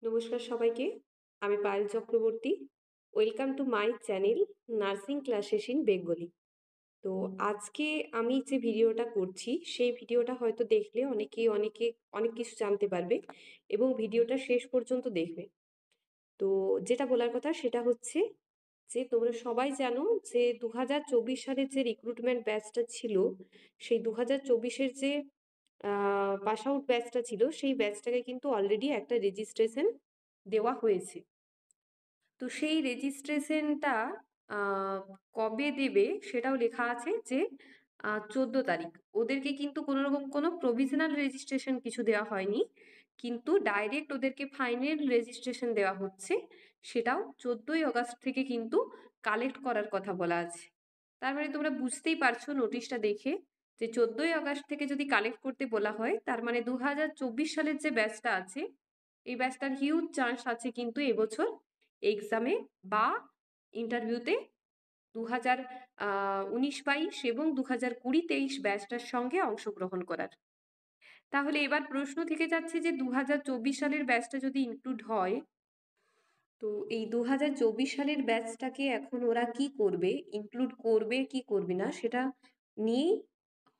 নমস্কার সবাইকে। আমি Payel Chakraborty. Welcome to my channel nursing classes in Bengali. তো আজকে আমি যে ভিডিওটা করছি সেই ভিডিওটা হয়তো দেখলে অনেকে অনেক কিছু জানতে পারবে এবং ভিডিওটা শেষ পর্যন্ত দেখবে। তো যেটা বলার কথা সেটা হচ্ছে যে তোমরা সবাই জানো যে 2024 সালের যে রিক্রুটমেন্ট ব্যাচটা ছিল সেই 2024-এর যে পাস আউট ব্যাচটা ছিল সেই ব্যাচটাকে কিন্তু অলরেডি একটা রেজিস্ট্রেশন দেওয়া হয়েছে। তো সেই রেজিস্ট্রেশনটা কবে দেবে সেটাও লেখা আছে যে 14 তারিখ। ওদেরকে কিন্তু কোনো রকম কোনো প্রভিশনাল রেজিস্ট্রেশন কিছু দেওয়া হয়নি, কিন্তু ডাইরেক্ট ওদেরকে ফাইনাল রেজিস্ট্রেশন দেওয়া হচ্ছে। সেটাও 14ই আগস্ট থেকে কিন্তু কালেক্ট করার কথা বলা আছে। তার মানে তোমরা বুঝতেই পারছো নোটিশটা দেখে যে 14ই আগস্ট থেকে যদি কালেক্ট করতে বলা হয় তার মানে 2024 সালের যে ব্যাচটা আছে এই ব্যাচটার হিউজ চান্স আছে কিন্তু এবছর এক্সামে বা ইন্টারভিউতে 2019-22 এবং 2020-23 ব্যাচটার সঙ্গে অংশগ্রহণ করার। তাহলে এবার প্রশ্ন থেকে যাচ্ছে যে 2024 সালের ব্যাচটা যদি ইনক্লুড হয়, তো এই 2024 সালের ব্যাচটাকে এখন ওরা কি করবে, ইনক্লুড করবে কি করবে না সেটা নিয়েই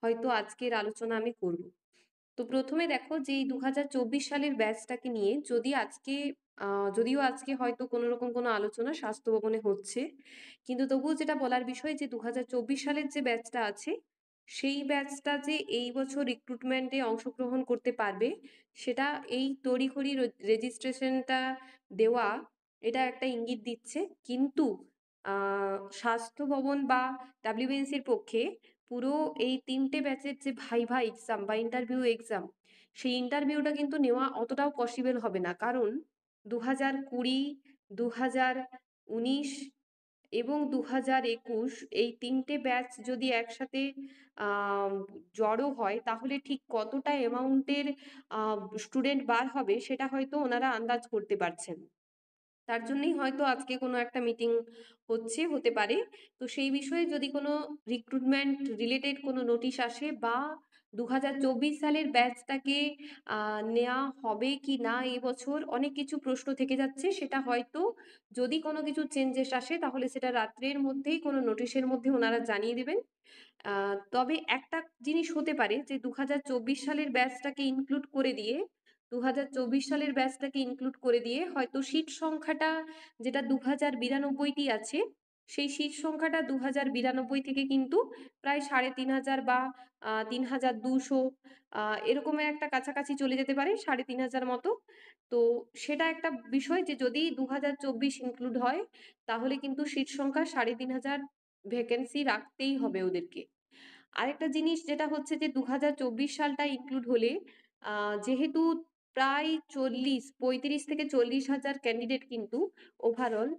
হয়তো আজকের আলোচনা আমি করব। তো প্রথমে দেখো যে এই 2024 সালের ব্যাচটাকে নিয়ে যদিও আজকে হয়তো কোনো রকম কোনো আলোচনা স্বাস্থ্য ভবনে হচ্ছে, কিন্তু তবুও যেটা বলার বিষয় যে 2024 সালের যে ব্যাচটা আছে সেই ব্যাচটা যে এই বছর রিক্রুটমেন্টে অংশগ্রহণ করতে পারবে সেটা এই তড়িঘড়ি রেজিস্ট্রেশনটা দেওয়া এটা একটা ইঙ্গিত দিচ্ছে। কিন্তু স্বাস্থ্য ভবন বা ডাব্লিউবিএনসির পক্ষে পুরো এই 3টে ব্যাচের যে ভাইভা এক্সাম বা ইন্টারভিউ এক্সাম সেই ইন্টারভিউটা কিন্তু নেওয়া অতটাও পসিবল হবে না, কারণ 2020, 2019 এবং 2021 এই 3টে ব্যাচ যদি একসাথে জড়ো হয় তাহলে ঠিক কতটা অ্যামাউন্টের স্টুডেন্ট বার হবে সেটা হয়তো ওনারা আন্দাজ করতে পারছেন। তার জন্যই হয়তো আজকে কোনো একটা মিটিং হতে পারে। তো সেই বিষয়ে যদি কোনো রিক্রুটমেন্ট রিলেটেড কোনো নোটিশ আসে বা 2024 সালের ব্যাচটাকে নেওয়া হবে কি না এবছর অনেক কিছু প্রশ্ন থেকে যাচ্ছে, সেটা হয়তো যদি কোনো কিছু চেঞ্জেস আসে তাহলে সেটা রাত্রের মধ্যেই কোনো নোটিশের মধ্যে ওনারা জানিয়ে দেবেন। তবে একটা জিনিস হতে পারে যে 2024 সালের ব্যাচটাকে ইনক্লুড করে দিয়ে 2024 সালের ব্যাচটাকে ইনক্লুড করে দিয়ে হয়তো সিট সংখ্যাটা যেটা 2092টি আছে সেই সিট সংখ্যাটা 2092 থেকে কিন্তু প্রায় 3500 বা 3200 এরকমের একটা কাছাকাছি চলে যেতে পারে, 3500 মতো। তো সেটা একটা বিষয় যে যদি 2024 ইনক্লুড হয় তাহলে কিন্তু সিট সংখ্যা 3500 ভ্যাকেন্সি রাখতেই হবে ওদেরকে। আরেকটা জিনিস যেটা হচ্ছে যে 2024 সালটা ইনক্লুড হলে যেহেতু প্রায় 35 থেকে 40 হাজার ক্যান্ডিডেট কিন্তু ওভারঅল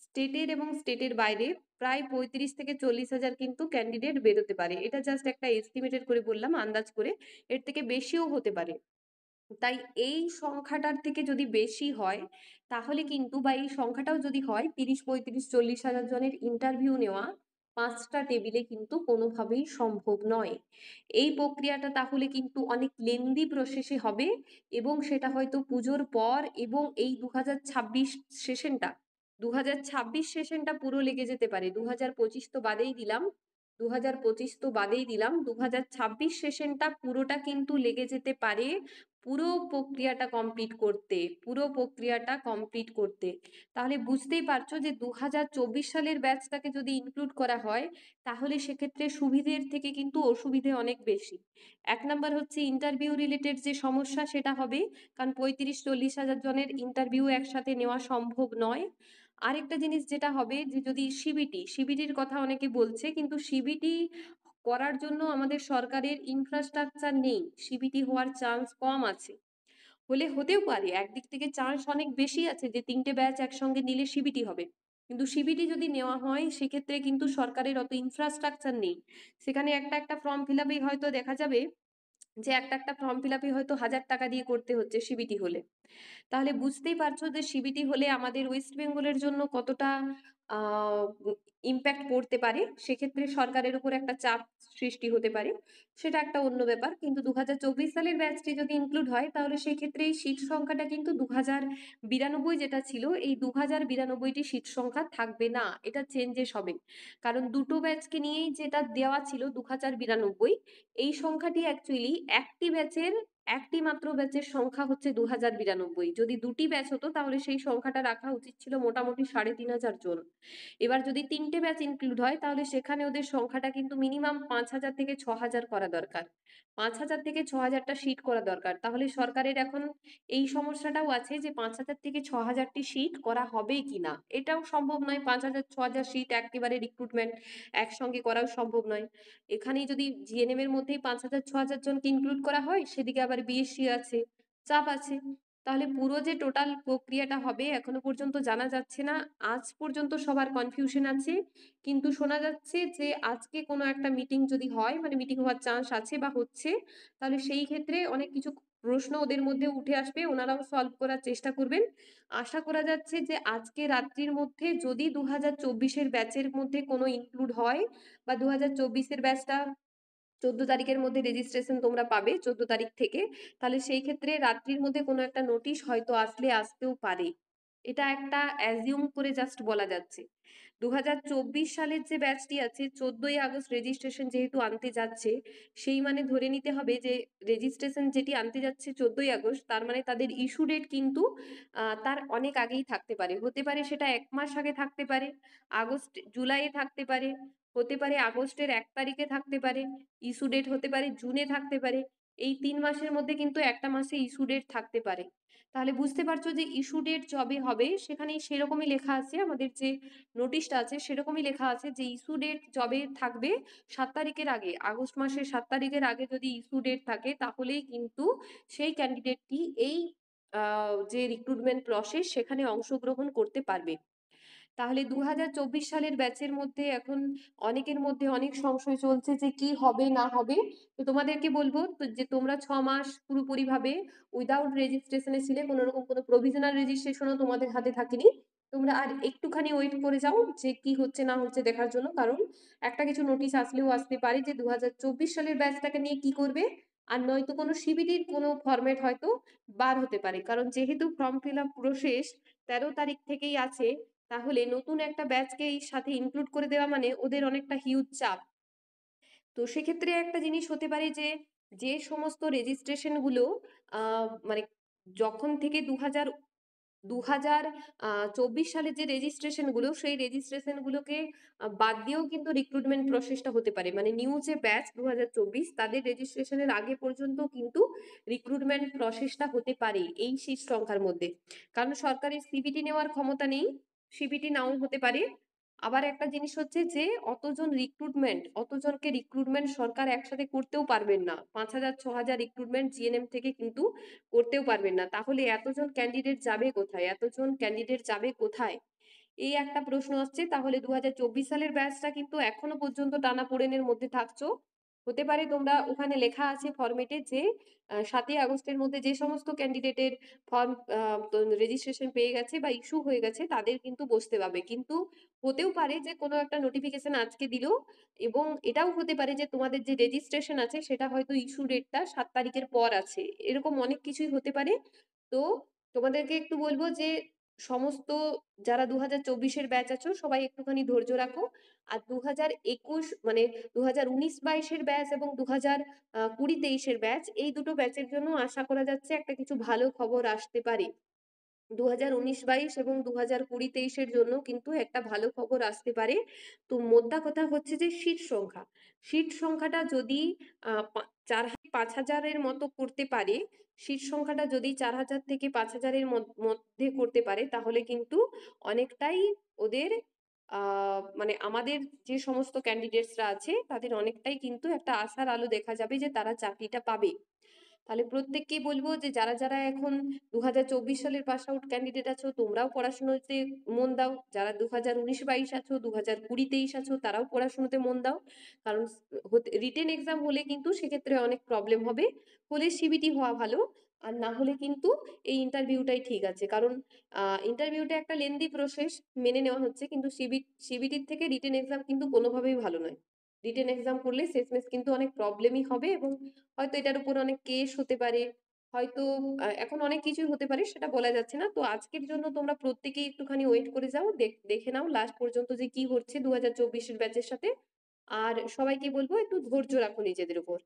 স্টেটের এবং স্টেটের বাইরে প্রায় 35 থেকে 40 হাজার কিন্তু ক্যান্ডিডেট বেরোতে পারে। এটা জাস্ট একটা এস্টিমেটেড করে বললাম, আন্দাজ করে। এর থেকে বেশিও হতে পারে। তাই এই সংখ্যাটার থেকে যদি বেশি হয় তাহলে কিন্তু বা এই সংখ্যাটাও যদি হয় 30, 35, 40 হাজার জনের ইন্টারভিউ নেওয়া 5টা টেবিলে কিন্তু কোনোভাবেই সম্ভব নয়। এই প্রক্রিয়াটা তাহলে কিন্তু অনেক লেন্দি প্রসেসে হবে এবং সেটা হয়তো পুজোর পর এবং এই 2026 সেশনটা 2026 সেশনটা পুরো লেগে যেতে পারে। 2025 তো বাদেই দিলাম, 2026 সেশনটা পুরোটা কিন্তু লেগে যেতে পারে পুরো প্রক্রিয়াটা কমপ্লিট করতে। তাহলে বুঝতেই পারছো যে 2024 সালের ব্যাচটাকে যদি ইনক্লুড করা হয় তাহলে সেক্ষেত্রে সুবিধের থেকে কিন্তু অসুবিধে অনেক বেশি। 1 নাম্বার হচ্ছে ইন্টারভিউ রিলেটেড যে সমস্যা সেটা হবে, কারণ 35-40 হাজার জনের ইন্টারভিউ একসাথে নেওয়া সম্ভব নয়। আরেকটা জিনিস যেটা হবে যে যদি সিবিটির কথা অনেকে বলছে, কিন্তু সিবিটি করার জন্য আমাদের সরকারের ইনফ্রাস্ট্রাকচার নেই, সিবিটি হওয়ার চান্স কম আছে। হতেও পারে, একদিক থেকে চান্স অনেক বেশি আছে যে 3টে ব্যাচ একসঙ্গে নিলে সিবিটি হবে, কিন্তু সিবিটি যদি নেওয়া হয় সেক্ষেত্রে কিন্তু সরকারের অত ইনফ্রাস্ট্রাকচার নেই। সেখানে একটা একটা ফর্ম ফিল আপে হয়তো দেখা যাবে যে একটা ফর্ম ফিল আপে হয়তো 1000 টাকা দিয়ে করতে হচ্ছে সিবিটি হলে। তাহলে বুঝতেই পারছো যে সিবিটি হলে আমাদের ওয়েস্ট বেঙ্গলের জন্য কতটা ইম্প্যাক্ট পড়তে পারে, সেক্ষেত্রে সরকারের উপর একটা চাপ সৃষ্টি হতে পারে, সেটা একটা অন্য ব্যাপার। কিন্তু 2024 সালের ব্যাচটি যদি ইনক্লুড হয় তাহলে সেক্ষেত্রে এই সিট সংখ্যাটা কিন্তু 2092 যেটা ছিল, এই 2092টি সিট সংখ্যা থাকবে না, এটা চেঞ্জেস হবে। কারণ দুটো ব্যাচকে নিয়েই যেটা দেওয়া ছিল 2092, এই সংখ্যাটি অ্যাকচুয়ালি একটি মাত্র ব্যাচের সংখ্যা হচ্ছে 2092। যদি দুটি ব্যাচ হতো তাহলে সেই সংখ্যাটা রাখা উচিত ছিল মোটামুটি 3500 জন। এবার যদি তিনটে ব্যাচ ইনক্লুড হয় তাহলে সেখানে ওদের সংখ্যাটা কিন্তু মিনিমাম 5000 থেকে 6000 করা দরকার, 5000 থেকে 6000টা সিট করা দরকার। তাহলে সরকারের এখন এই সমস্যাটাও আছে যে 5000 থেকে 6000টি সিট করা হবে কিনা, এটাও সম্ভব নয়। 5000 6000 সিট একেবারে রিক্রুটমেন্ট একসঙ্গে করাও সম্ভব নয়। এখানেই যদি জিএনএম এর মধ্যেই 5000 6000 জনকে ইনক্লুড করা হয়, সেদিকে আবার বিএসসি আছে, চাপ আছে, তাহলে পুরো যে টোটাল প্রক্রিয়াটা হবে এখনো পর্যন্ত জানা যাচ্ছে না। আজ পর্যন্ত সবার কনফিউশন আছে, কিন্তু শোনা যাচ্ছে যে আজকে কোনো একটা মিটিং যদি হয়, মানে মিটিং হওয়ার চান্স আছে বা হচ্ছে, তাহলে সেই ক্ষেত্রে অনেক কিছু প্রশ্ন ওদের মধ্যে উঠে আসবে, ওনারাও সলভ করার চেষ্টা করবেন। আশা করা যাচ্ছে যে আজকে রাত্রির মধ্যে যদি 2024-এর ব্যাচের মধ্যে কোনো ইনক্লুড হয়, বা 2024-এর ব্যাচটা 14 তারিখের মধ্যে রেজিস্ট্রেশন তোমরা পাবে, 14 তারিখ থেকে, তাহলে সেই ক্ষেত্রে রাত্রির মধ্যে কোনো একটা নোটিশ হয়তো আসতেও পারে। এটা একটা অ্যাজিউম করে জাস্ট বলা যাচ্ছে। 2024 সালের যে ব্যাচটি আছে 14ই আগস্ট রেজিস্ট্রেশন যেহেতু আনতে যাচ্ছে, সেই মানে ধরে নিতে হবে যে রেজিস্ট্রেশন যেটি আনতে যাচ্ছে 14ই আগস্ট, তার মানে তাদের ইস্যু ডেট কিন্তু তার অনেক আগেই থাকতে পারে, হতে পারে সেটা 1 মাস আগে থাকতে পারে, আগস্ট জুলাইয়ে থাকতে পারে, হতে পারে আগস্টের 1 তারিখে থাকতে পারে, ইস্যু ডেট হতে পারে জুনে থাকতে পারে। এই 3 মাসের মধ্যে কিন্তু একটা মাসে ইস্যু ডেট থাকতে পারে। তাহলে বুঝতে পারছো যে ইস্যু ডেট যবে হবে সেখানে সেরকমই লেখা আছে, আমাদের যে নোটিশটা আছে সেরকমই লেখা আছে যে ইস্যু ডেট যবে থাকবে 7 তারিখের আগে, আগস্ট মাসের 7 তারিখের আগে যদি ইস্যু ডেট থাকে তাহলেই কিন্তু সেই ক্যান্ডিডেটটি এই যে রিক্রুটমেন্ট প্রসেস সেখানে অংশগ্রহণ করতে পারবে। তাহলে 2024 সালের ব্যাচের মধ্যে এখন অনেকের মধ্যে অনেক সংশয় চলছে যে কি হবে না হবে। তো তোমাদেরকে বলবো যে তোমরা 6 মাস পুরোপুরি ভাবে উইদাউট রেজিস্ট্রেশনে ছিলে, কোনো রকম কোনো প্রভিশনাল রেজিস্ট্রেশনও তোমাদের হাতে থাকেনি। তোমরা আর একটুখানি ওয়েট করে যাও যে কি হচ্ছে না হচ্ছে দেখার জন্য, কারণ একটা কিছু নোটিশ আসলেও আসতে পারে যে 2024 সালের ব্যাচটাকে নিয়ে কি করবে, আর নয়তো কোনো সিবিটির কোনো ফরম্যাট হয়তো বার হতে পারে। কারণ যেহেতু ফর্ম ফিল আপ প্রসেস 13 তারিখ থেকেই আছে, তাহলে নতুন একটা ব্যাচকে এই সাথে ইনক্লুড করে দেওয়া মানে ওদের অনেকটা হিউজ চাপ। তো সেক্ষেত্রে একটা জিনিস হতে পারে যে যে সমস্ত রেজিস্ট্রেশন গুলো মানে যখন থেকে 2024 সালের যে রেজিস্ট্রেশন গুলো, সেই রেজিস্ট্রেশন গুলোকে বাদ দিয়েও কিন্তু রিক্রুটমেন্ট প্রসেসটা হতে পারে, মানে নিউ যে ব্যাচ 2024 তাদের রেজিস্ট্রেশনের আগে পর্যন্ত কিন্তু রিক্রুটমেন্ট প্রসেসটা হতে পারে এই সিট সংখ্যার মধ্যে। কারণ সরকারের সিবিটি নেওয়ার ক্ষমতা নেই, সিবিটি নাও হতে পারে। আবার একটা জিনিস হচ্ছে যে অতজনকে রিক্রুটমেন্ট সরকার একসাথে করতেও পারবেন না, 5000 6000 রিক্রুটমেন্ট জিএনএম থেকে কিন্তু করতেও পারবেন না। তাহলে এতজন ক্যান্ডিডেট যাবে কোথায়, এই একটা প্রশ্ন আসছে। তাহলে 2024 সালের ব্যাচটা কিন্তু এখনো পর্যন্ত টানাপোড়েনের মধ্যে থাকছো। হতে পারে তোমরা ওখানে লেখা আছে ফরমেটে যে 7ই আগস্টের মধ্যে যে সমস্ত ক্যান্ডিডেটের ফর্ম রেজিস্ট্রেশন পেয়ে গেছে বা ইস্যু হয়ে গেছে তাদের কিন্তু বসতে পাবে, কিন্তু হতেও পারে যে কোনো একটা নোটিফিকেশন আজকে দিল, এবং এটাও হতে পারে যে তোমাদের যে রেজিস্ট্রেশন আছে সেটা হয়তো ইস্যু ডেটটা 7 তারিখের পর আছে, এরকম অনেক কিছুই হতে পারে। তো তোমাদেরকে একটু বলবো যে সমস্ত যারা 2024-এর ব্যাচ আছো সবাই একটুখানি ধৈর্য রাখো। আর 2021 মানে 2019-22-এর ব্যাচ এবং 2020-23-এর ব্যাচ, এই দুটো ব্যাচের জন্য আশা করা যাচ্ছে একটা কিছু ভালো খবর আসতে পারে। 2019-22 এবং 2020-23-এর জন্য কিন্তু একটা ভালো খবর আসতে পারে। তো মোদ্দা কথা হচ্ছে যে সিট সংখ্যাটা যদি 5000-এর মতো করতে পারে, সিট সংখ্যাটা যদি 4000 থেকে 5000-এর মধ্যে করতে পারে তাহলে কিন্তু অনেকটাই ওদের মানে আমাদের যে সমস্ত ক্যান্ডিডেটসরা আছে তাদের অনেকটাই কিন্তু একটা আশার আলো দেখা যাবে যে তারা চাকরিটা পাবে। তাহলে প্রত্যেককেই বলবো যে যারা যারা এখন 2024 সালের পাস আউট ক্যান্ডিডেট আছো তোমরাও পড়াশোনাতে মন দাও, যারা 2019-22 আছো, 2020-23 আছো তারাও পড়াশোনাতে মন দাও। কারণ রিটেন এক্সাম হলে কিন্তু সেক্ষেত্রে অনেক প্রবলেম হবে, হলে সিবিটি হওয়া ভালো। আর না হলে কিন্তু এই ইন্টারভিউটাই ঠিক আছে। কারণ ইন্টারভিউটা একটা লেন্দি প্রসেস, মেনে নেওয়া হচ্ছে, কিন্তু সিবিটির থেকে রিটেন এক্সাম কিন্তু কোনোভাবেই ভালো নয়। রিটেন এক্সাম করলে শেষমেশ কিন্তু অনেক প্রবলেমই হবে, এবং হয়তো এটার উপর অনেক কেস হতে পারে, হয়তো এখন অনেক কিছুই হতে পারে, সেটা বলা যাচ্ছে না। তো আজকের জন্য তোমরা প্রত্যেকেই একটুখানি ওয়েট করে যাও, দেখে নাও লাস্ট পর্যন্ত যে কি হচ্ছে 2024-এর ব্যাচের সাথে। আর সবাইকে বলবো একটু ধৈর্য রাখো নিজেদের উপর।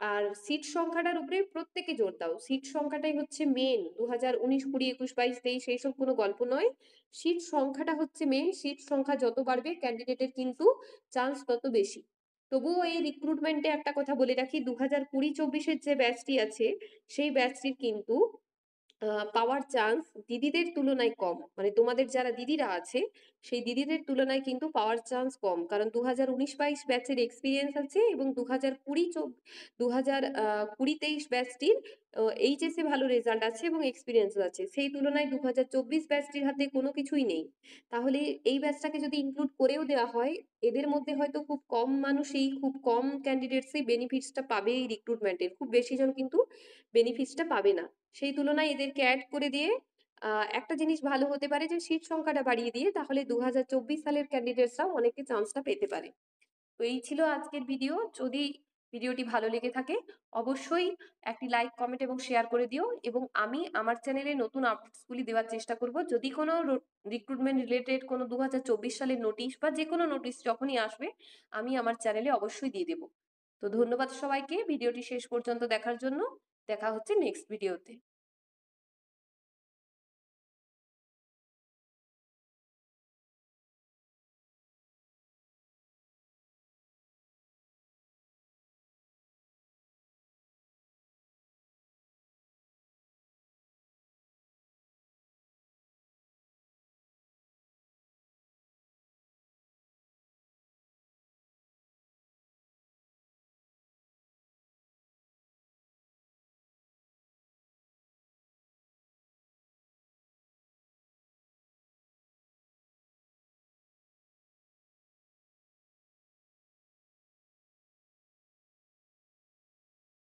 আর সিট সংখ্যাটার উপরে প্রত্যেকে জোর দাও, সিট সংখ্যাটাই হচ্ছে মেন। 2019, 20, 21, 22, 23 এইসব কোনো গল্প নয়। সিট সংখ্যাটা হচ্ছে মেন। সিট সংখ্যা যত বাড়বে ক্যান্ডিডেটের কিন্তু চান্স তত বেশি। তবুও এই রিক্রুটমেন্টে একটা কথা বলে রাখি, 2020-24-এর যে ব্যাচটি আছে সেই ব্যাচটির কিন্তু পাওয়ার চান্স দিদিদের তুলনায় কম। মানে তোমাদের যারা দিদিরা আছে সেই দিদিদের তুলনায় কিন্তু পাওয়ার চান্স কম, কারণ 2019-22 ব্যাচের এক্সপিরিয়েন্স আছে, এবং 2020-23 ব্যাচটির এইচএসে ভালো রেজাল্ট আছে এবং এক্সপিরিয়েন্স আছে। সেই তুলনায় 2024 ব্যাচটির হাতে কোনো কিছুই নেই। তাহলে এই ব্যাচটাকে যদি ইনক্লুড করেও দেওয়া হয়, এদের মধ্যে হয়তো খুব কম মানুষই, খুব কম ক্যান্ডিডেটসই বেনিফিটসটা পাবে এই রিক্রুটমেন্টের, খুব বেশি জন কিন্তু বেনিফিটসটা পাবে না। সেই তুলনায় এদেরকে অ্যাড করে দিয়ে একটা জিনিস ভালো হতে পারে যে সিট সংখ্যাটা বাড়িয়ে দিয়ে, তাহলে 2024 সালের ক্যান্ডিডেটসরাও অনেকে চান্সটা পেতে পারে। তো এই ছিল আজকের ভিডিও। যদি ভিডিওটি ভালো লেগে থাকে অবশ্যই একটি লাইক, কমেন্ট এবং শেয়ার করে দিও, এবং আমি আমার চ্যানেলে নতুন আপডেটসগুলি দেওয়ার চেষ্টা করব। যদি কোনো রিক্রুটমেন্ট রিলেটেড কোনো 2024 সালের নোটিশ বা যে কোনো নোটিশ যখনই আসবে আমি আমার চ্যানেলে অবশ্যই দিয়ে দেবো। তো ধন্যবাদ সবাইকে ভিডিওটি শেষ পর্যন্ত দেখার জন্য। দেখা হচ্ছে নেক্সট ভিডিওতে।